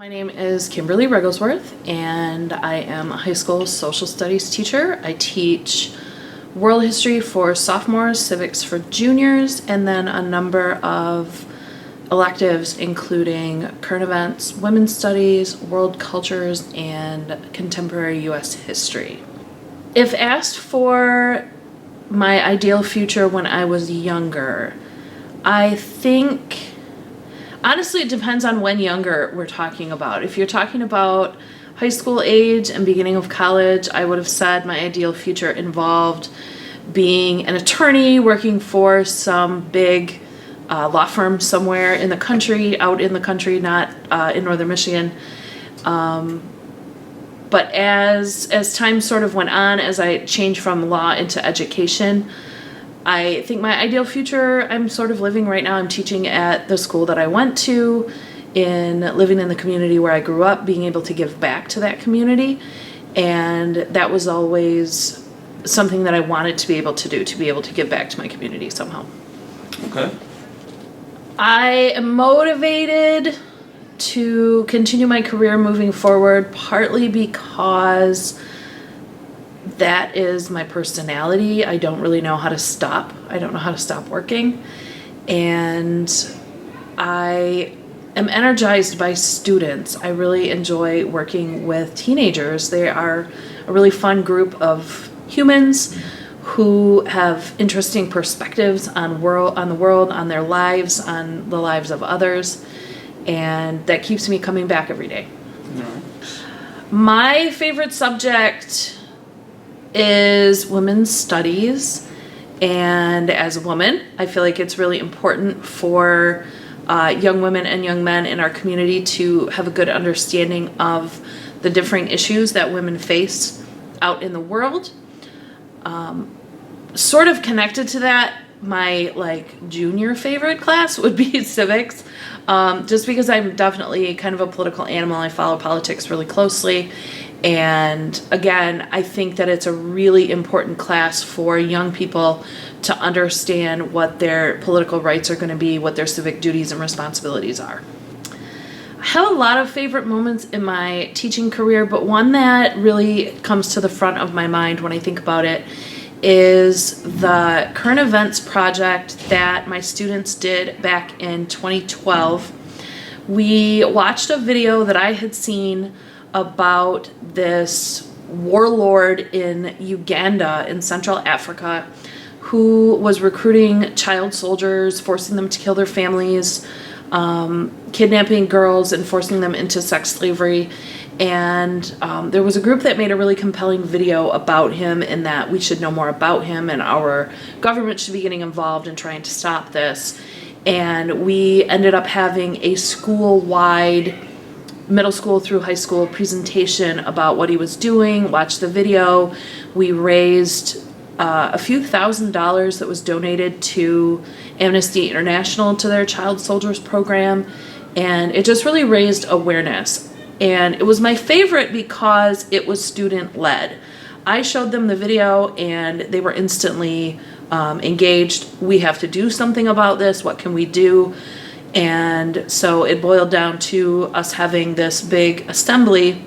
My name is Kymberli Wregglesworth, and I am a high school social studies teacher. I teach world history for sophomores, civics for juniors, and then a number of electives including current events, women's studies, world cultures, and contemporary U.S. history. If asked for my ideal future when I was younger, I think, honestly, it depends on when younger we're talking about. If you're talking about high school age and beginning of college, I would have said my ideal future involved being an attorney, working for some big law firm somewhere in the country, out in the country, not in northern Michigan. But as time sort of went on, as I changed from law into education, I think my ideal future I'm sort of living right now. I'm teaching at the school that I went to, living in the community where I grew up, being able to give back to that community. And that was always something that I wanted to be able to do, to be able to give back to my community somehow. Okay. I am motivated to continue my career moving forward, partly because that is my personality. I don't really know how to stop. I don't know how to stop working. And I am energized by students. I really enjoy working with teenagers. They are a really fun group of humans who have interesting perspectives on the world, on their lives, on the lives of others. And that keeps me coming back every day. Nice. My favorite subject is women's studies, and as a woman, I feel like it's really important for young women and young men in our community to have a good understanding of the differing issues that women face out in the world. Sort of connected to that, my junior favorite class would be civics, just because I'm definitely kind of a political animal. I follow politics really closely. And again, I think that it's a really important class for young people to understand what their political rights are going to be, what their civic duties and responsibilities are. I have a lot of favorite moments in my teaching career, but one that really comes to the front of my mind when I think about it is the current events project that my students did back in 2012. We watched a video that I had seen about this warlord in Uganda in Central Africa who was recruiting child soldiers, forcing them to kill their families, kidnapping girls and forcing them into sex slavery. And there was a group that made a really compelling video about him, and that we should know more about him and our government should be getting involved in trying to stop this. And we ended up having a school-wide, middle school through high school presentation about what he was doing, watched the video. We raised a few $1,000s that was donated to Amnesty International to their child soldiers program, and it just really raised awareness. And it was my favorite because it was student-led. I showed them the video and they were instantly engaged. We have to do something about this. What can we do? And so it boiled down to us having this big assembly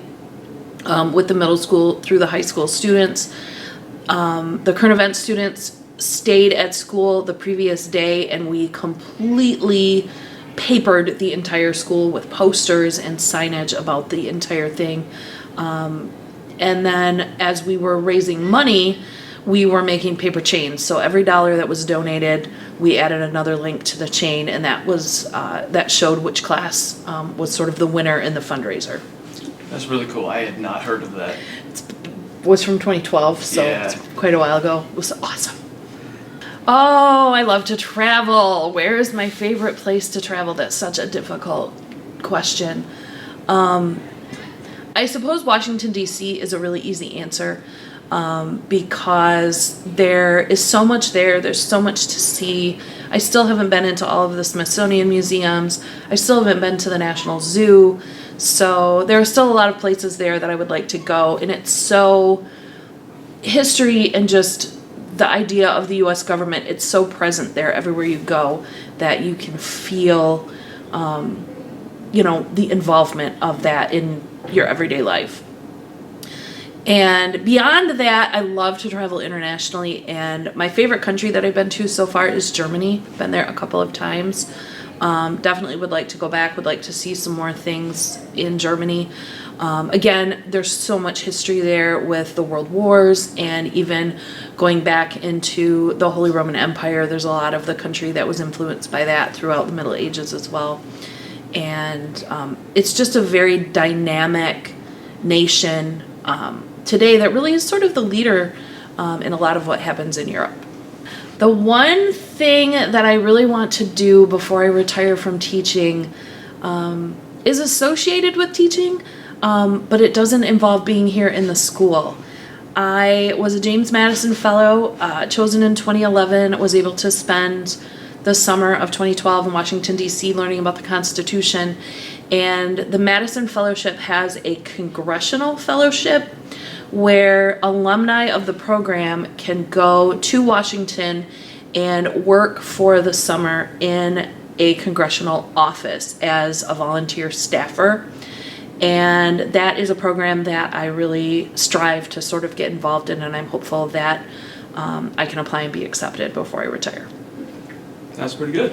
with the middle school through the high school students. The current event students stayed at school the previous day, and we completely papered the entire school with posters and signage about the entire thing. And then as we were raising money, we were making paper chains. So every dollar that was donated, we added another link to the chain, and that was that showed which class was sort of the winner in the fundraiser. That's really cool. I had not heard of that. It was from 2012, so Yeah. It's quite a while ago. It was awesome. Oh, I love to travel. Where is my favorite place to travel? That's such a difficult question. I suppose Washington, D.C. is a really easy answer. Because there is so much there. There's so much to see. I still haven't been into all of the Smithsonian museums. I still haven't been to the National Zoo. So there are still a lot of places there that I would like to go. And it's so history and just the idea of the U.S. government, it's so present there everywhere you go that you can feel the involvement of that in your everyday life. And beyond that, I love to travel internationally, and my favorite country that I've been to so far is Germany. Been there a couple of times. Definitely would like to go back, would like to see some more things in Germany. Again, there's so much history there with the world wars, and even going back into the Holy Roman Empire, there's a lot of the country that was influenced by that throughout the Middle Ages as well. And it's just a very dynamic nation today that really is sort of the leader in a lot of what happens in Europe. The one thing that I really want to do before I retire from teaching is associated with teaching, but it doesn't involve being here in the school. I was a James Madison Fellow, chosen in 2011, was able to spend the summer of 2012 in Washington, D.C. learning about the Constitution. And the Madison Fellowship has a congressional fellowship where alumni of the program can go to Washington and work for the summer in a congressional office as a volunteer staffer. And that is a program that I really strive to sort of get involved in, and I'm hopeful that I can apply and be accepted before I retire. That's pretty good.